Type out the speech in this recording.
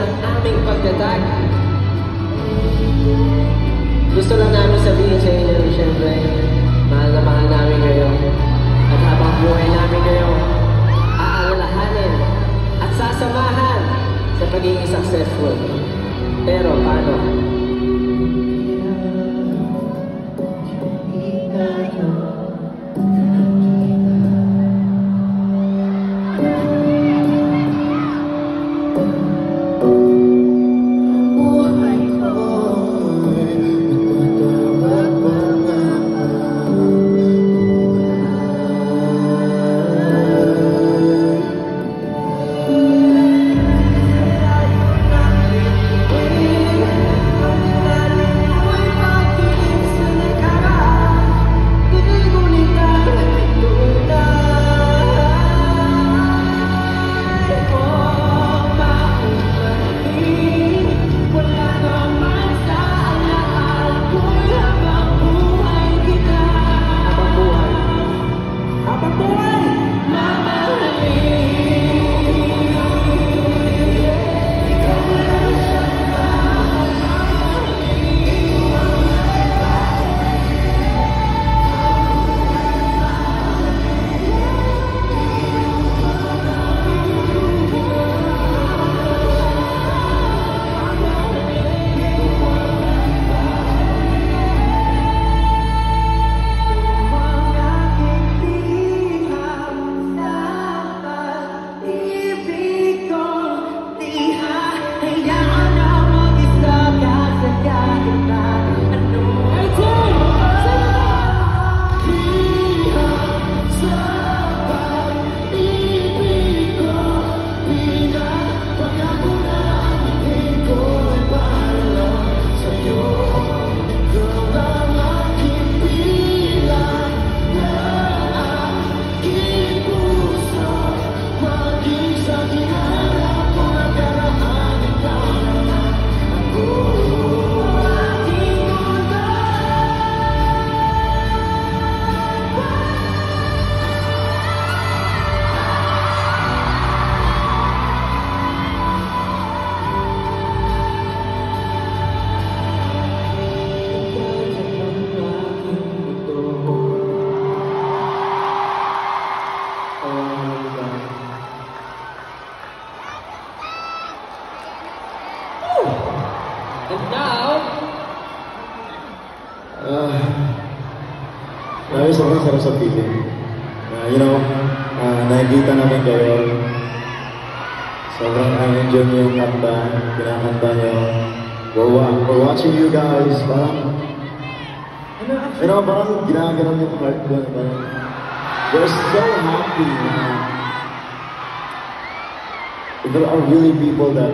ng aming pagtatag. Gusto lang namin sabihin sa inyo, siyempre, mahal na mahal namin kayo. At habang buhay namin kayo, aalalahanin at sasamahan sa pagiging successful. Pero paano? And now, Grabe, sobrang sarap sa feeling. Nakikita namin kayo. Sobrang enjoy niyo yung kanta, kinakanta niyo. We're watching you guys. Parang ginaganon yung heart doon. We're so happy. There are really people that,